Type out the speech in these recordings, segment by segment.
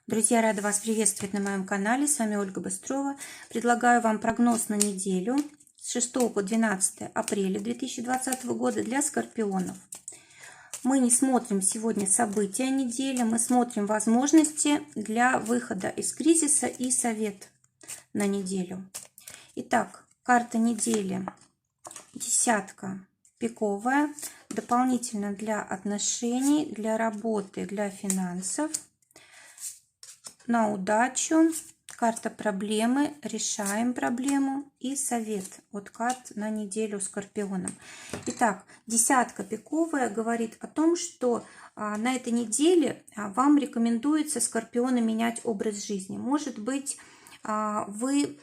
Друзья, рада вас приветствовать на моем канале. С вами Ольга Быстрова. Предлагаю вам прогноз на неделю с 6 по 12 апреля 2020 года для скорпионов. Мы не смотрим сегодня события недели, мы смотрим возможности для выхода из кризиса и совет на неделю. Итак, карта недели. Десятка пиковая. Дополнительно для отношений, для работы, для финансов. На удачу, карта проблемы, решаем проблему и совет от карт на неделю скорпионам. Итак, десятка пиковая говорит о том, что на этой неделе вам рекомендуется, скорпионы, менять образ жизни. Может быть, вы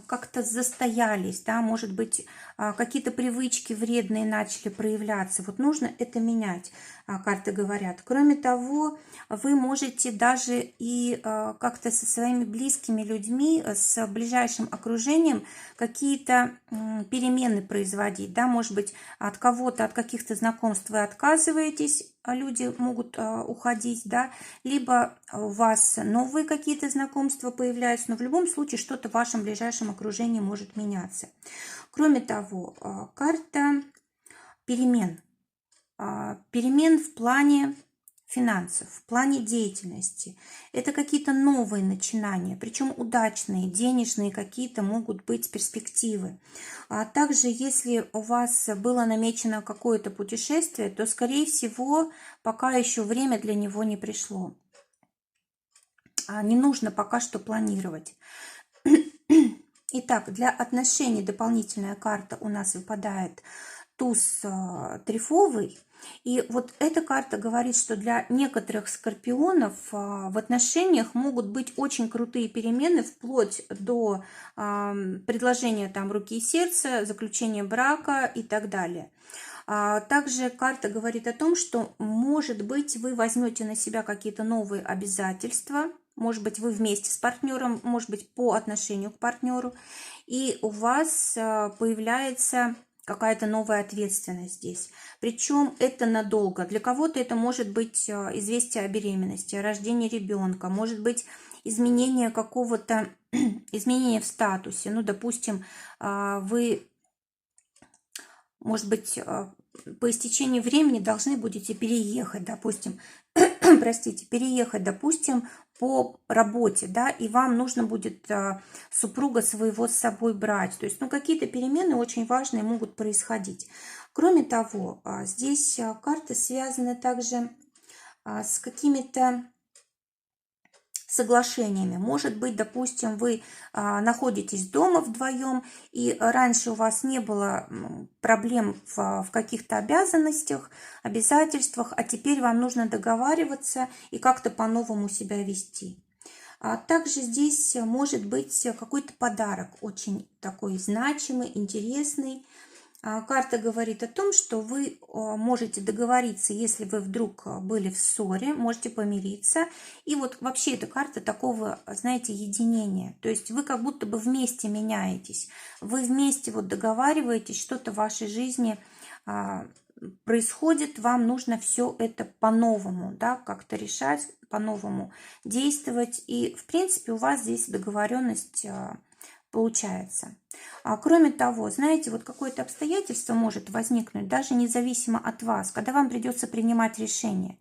как-то застоялись, да, может быть, какие-то привычки вредные начали проявляться. Вот нужно это менять, карты говорят. Кроме того, вы можете даже и как-то со своими близкими людьми, с ближайшим окружением какие-то перемены производить, да, может быть, от кого-то, от каких-то знакомств вы отказываетесь, а люди могут уходить, да, либо у вас новые какие-то знакомства появляются, но в любом случае что-то в вашем ближайшем окружении может меняться. Кроме того, карта перемен. Перемен в плане финансов, в плане деятельности. Это какие-то новые начинания, причем удачные, денежные какие-то могут быть перспективы. А также, если у вас было намечено какое-то путешествие, то, скорее всего, пока еще время для него не пришло. Не нужно пока что планировать. Итак, для отношений дополнительная карта у нас выпадает туз трефовый. И вот эта карта говорит, что для некоторых скорпионов в отношениях могут быть очень крутые перемены, вплоть до предложения там руки и сердца, заключения брака и так далее. Также карта говорит о том, что, может быть, вы возьмете на себя какие-то новые обязательства, может быть, вы вместе с партнером, может быть, по отношению к партнеру, и у вас появляется какая-то новая ответственность здесь. Причем это надолго. Для кого-то это может быть известие о беременности, о рождении ребенка, может быть изменение какого-то, изменения в статусе. Ну, допустим, вы, может быть, по истечении времени должны будете переехать, допустим, простите, переехать, допустим, по работе, да, и вам нужно будет супруга своего с собой брать. То есть, ну, какие-то перемены очень важные могут происходить. Кроме того, здесь карты связаны также с какими-то соглашениями. Может быть, допустим, вы находитесь дома вдвоем, и раньше у вас не было проблем в каких-то обязанностях, обязательствах, а теперь вам нужно договариваться и как-то по-новому себя вести. Также здесь может быть какой-то подарок, очень такой значимый, интересный. Карта говорит о том, что вы можете договориться, если вы вдруг были в ссоре, можете помириться. И вот вообще эта карта такого, знаете, единения. То есть вы как будто бы вместе меняетесь. Вы вместе вот договариваетесь, что-то в вашей жизни происходит, вам нужно все это по-новому, да, как-то решать, по-новому действовать. И, в принципе, у вас здесь договоренность получается. Кроме того, знаете, вот какое-то обстоятельство может возникнуть, даже независимо от вас, когда вам придется принимать решение.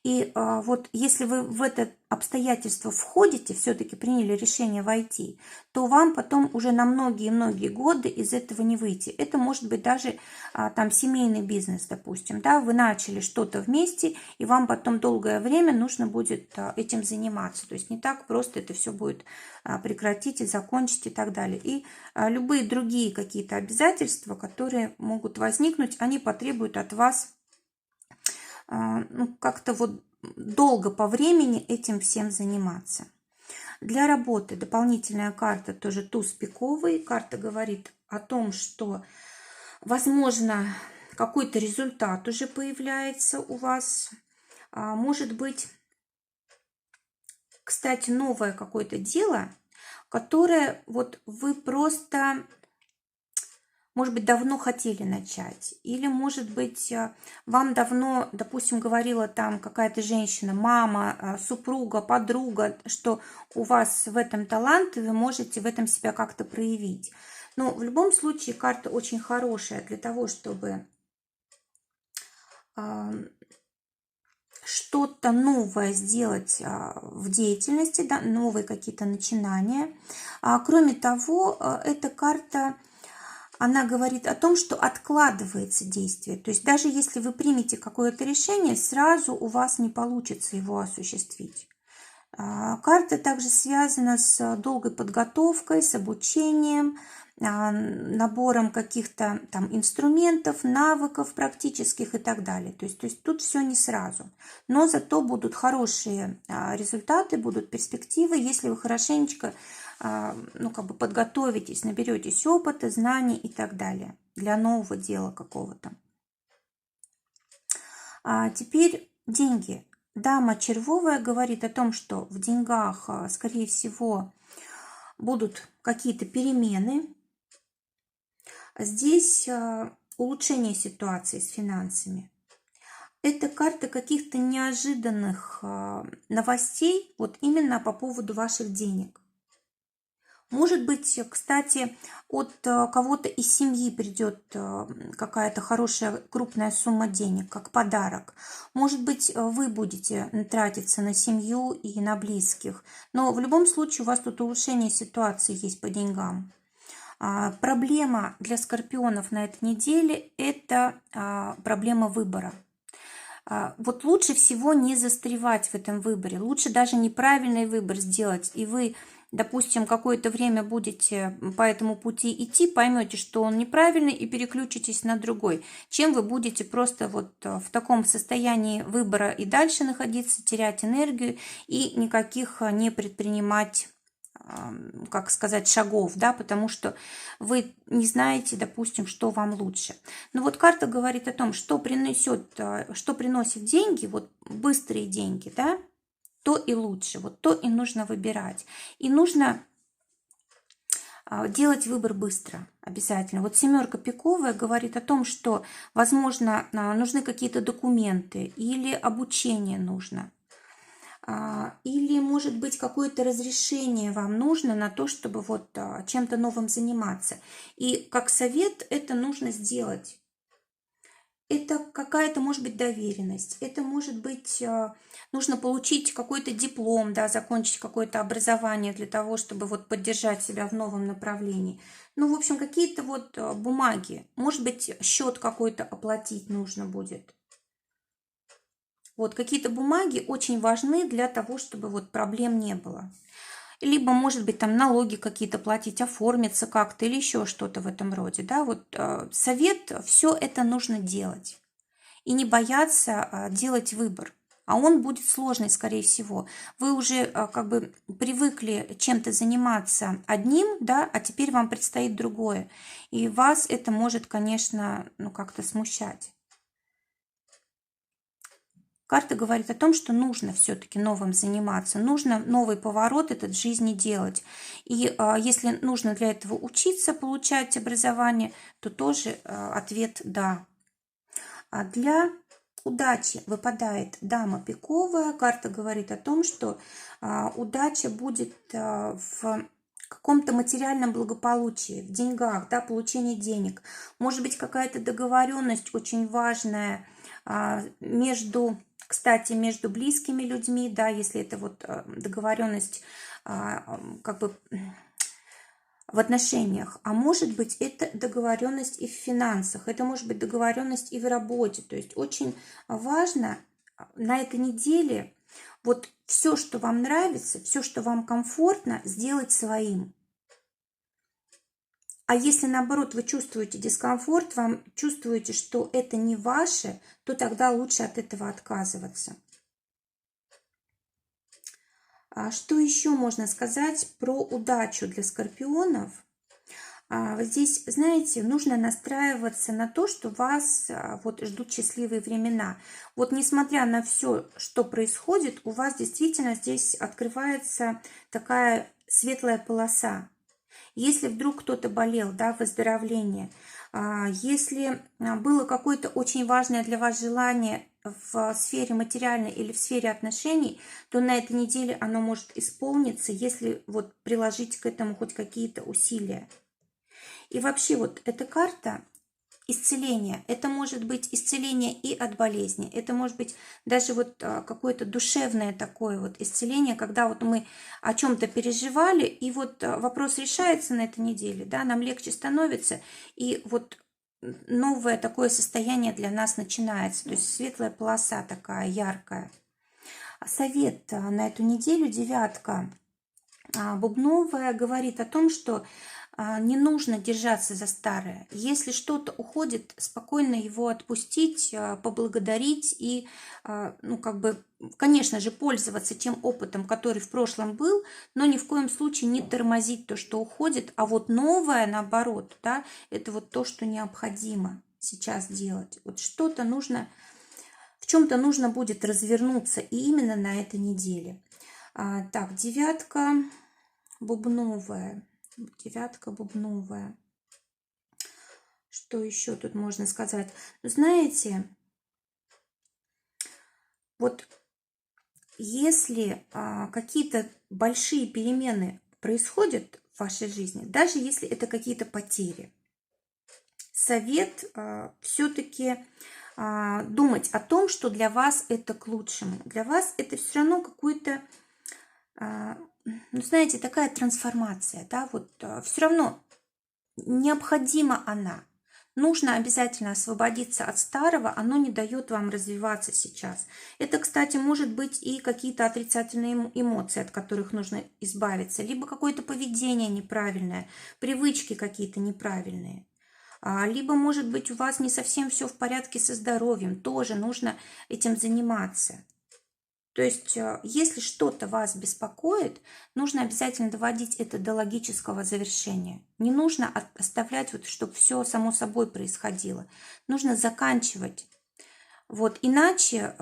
И вот если вы в это обстоятельство входите, все-таки приняли решение войти, то вам потом уже на многие-многие годы из этого не выйти. Это может быть даже там семейный бизнес, допустим, да, вы начали что-то вместе, и вам потом долгое время нужно будет этим заниматься. То есть не так просто это все будет прекратить и закончить и так далее. И любые другие какие-то обязательства, которые могут возникнуть, они потребуют от вас ну, как-то вот долго по времени этим всем заниматься. Для работы дополнительная карта, тоже туз пиковый. Карта говорит о том, что, возможно, какой-то результат уже появляется у вас. Может быть, кстати, новое какое-то дело, которое вот вы просто Может быть, давно хотели начать. Или, может быть, вам давно, допустим, говорила там какая-то женщина, мама, супруга, подруга, что у вас в этом талант, и вы можете в этом себя как-то проявить. Но в любом случае карта очень хорошая для того, чтобы что-то новое сделать в деятельности, да, новые какие-то начинания. Кроме того, эта карта, она говорит о том, что откладывается действие. То есть даже если вы примете какое-то решение, сразу у вас не получится его осуществить. Карта также связана с долгой подготовкой, с обучением, набором каких-то там инструментов, навыков практических и так далее. То есть тут все не сразу. Но зато будут хорошие результаты, будут перспективы, если вы хорошенечко подготовитесь, наберетесь опыта, знаний и так далее для нового дела какого-то. Теперь деньги. Дама червовая говорит о том, что в деньгах, скорее всего, будут какие-то перемены. Здесь улучшение ситуации с финансами. Это карта каких-то неожиданных новостей, вот именно по поводу ваших денег. Может быть, кстати, от кого-то из семьи придет какая-то хорошая крупная сумма денег, как подарок. Может быть, вы будете тратиться на семью и на близких. Но в любом случае у вас тут улучшение ситуации есть по деньгам. Проблема для скорпионов на этой неделе – это проблема выбора. Вот лучше всего не застревать в этом выборе. Лучше даже неправильный выбор сделать, и вы, допустим, какое-то время будете по этому пути идти, поймете, что он неправильный, и переключитесь на другой, чем вы будете просто вот в таком состоянии выбора и дальше находиться, терять энергию и никаких не предпринимать, как сказать, шагов, да, потому что вы не знаете, допустим, что вам лучше. Но вот карта говорит о том, что приносит деньги, вот быстрые деньги, да, то и лучше, вот то и нужно выбирать. И нужно делать выбор быстро, обязательно. Вот семерка пиковая говорит о том, что, возможно, нужны какие-то документы или обучение нужно. Или, может быть, какое-то разрешение вам нужно на то, чтобы вот чем-то новым заниматься. И как совет это нужно сделать. Это какая-то, может быть, доверенность. Это, может быть, нужно получить какой-то диплом, да, закончить какое-то образование для того, чтобы вот поддержать себя в новом направлении. Ну, в общем, какие-то вот бумаги. Может быть, счет какой-то оплатить нужно будет. Вот какие-то бумаги очень важны для того, чтобы вот проблем не было. Либо, может быть, там налоги какие-то платить, оформиться как-то или еще что-то в этом роде. Да? Вот совет, все это нужно делать. И не бояться делать выбор. А он будет сложный, скорее всего. Вы уже как бы привыкли чем-то заниматься одним, да, а теперь вам предстоит другое. И вас это может, конечно, как-то смущать. Карта говорит о том, что нужно все-таки новым заниматься, нужно новый поворот этот в жизни делать. И если нужно для этого учиться, получать образование, то тоже ответ «да». А для удачи выпадает дама пиковая. Карта говорит о том, что удача будет в каком-то материальном благополучии, в деньгах, да, получении денег. Может быть, какая-то договоренность очень важная кстати, между близкими людьми, да, если это вот договоренность как бы в отношениях, а может быть это договоренность и в финансах, это может быть договоренность и в работе. То есть очень важно на этой неделе вот все, что вам нравится, все, что вам комфортно, сделать своим. А если, наоборот, вы чувствуете дискомфорт, вам чувствуете, что это не ваше, то тогда лучше от этого отказываться. Что еще можно сказать про удачу для скорпионов? Здесь, знаете, нужно настраиваться на то, что вас вот ждут счастливые времена. Вот несмотря на все, что происходит, у вас действительно здесь открывается такая светлая полоса. Если вдруг кто-то болел, да, выздоровление, если было какое-то очень важное для вас желание в сфере материальной или в сфере отношений, то на этой неделе оно может исполниться, если вот приложить к этому хоть какие-то усилия. И вообще вот эта карта исцеления, это может быть исцеление и от болезни, это может быть даже вот какое-то душевное такое вот исцеление, когда вот мы о чем-то переживали, и вот вопрос решается на этой неделе, да, нам легче становится, и вот новое такое состояние для нас начинается, то есть светлая полоса такая яркая. Совет на эту неделю, девятка бубновая, говорит о том, что не нужно держаться за старое. Если что-то уходит, спокойно его отпустить, поблагодарить и, ну, как бы, конечно же, пользоваться тем опытом, который в прошлом был, но ни в коем случае не тормозить то, что уходит, а вот новое, наоборот, да, это вот то, что необходимо сейчас делать. Вот что-то нужно, в чем-то нужно будет развернуться, и именно на этой неделе. Так, девятка бубновая. Девятка бубновая. Что еще тут можно сказать? Знаете, вот если какие-то большие перемены происходят в вашей жизни, даже если это какие-то потери, совет все-таки думать о том, что для вас это к лучшему. Для вас это все равно какой-то, ну, знаете, такая трансформация, да, вот все равно необходима она. Нужно обязательно освободиться от старого, оно не дает вам развиваться сейчас. Это, кстати, может быть и какие-то отрицательные эмоции, от которых нужно избавиться, либо какое-то поведение неправильное, привычки какие-то неправильные. Либо, может быть, у вас не совсем все в порядке со здоровьем, тоже нужно этим заниматься. То есть, если что-то вас беспокоит, нужно обязательно доводить это до логического завершения. Не нужно оставлять, вот, чтобы все само собой происходило. Нужно заканчивать. Вот, иначе,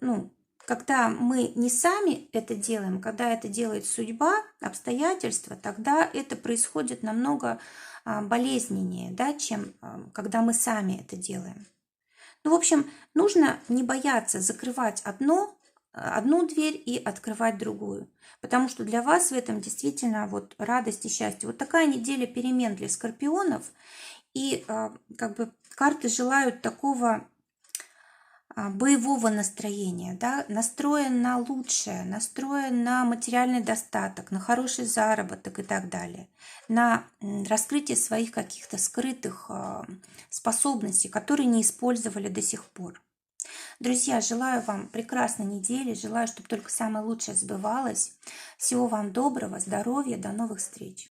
ну, когда мы не сами это делаем, когда это делает судьба, обстоятельства, тогда это происходит намного болезненнее, да, чем когда мы сами это делаем. Ну, в общем, нужно не бояться закрывать одну дверь и открывать другую. Потому что для вас в этом действительно вот радость и счастье. Вот такая неделя перемен для скорпионов. И как бы карты желают такого боевого настроения, да, настроен на лучшее, настроен на материальный достаток, на хороший заработок и так далее, на раскрытие своих каких-то скрытых способностей, которые не использовали до сих пор. Друзья, желаю вам прекрасной недели, желаю, чтобы только самое лучшее сбывалось. Всего вам доброго, здоровья, до новых встреч!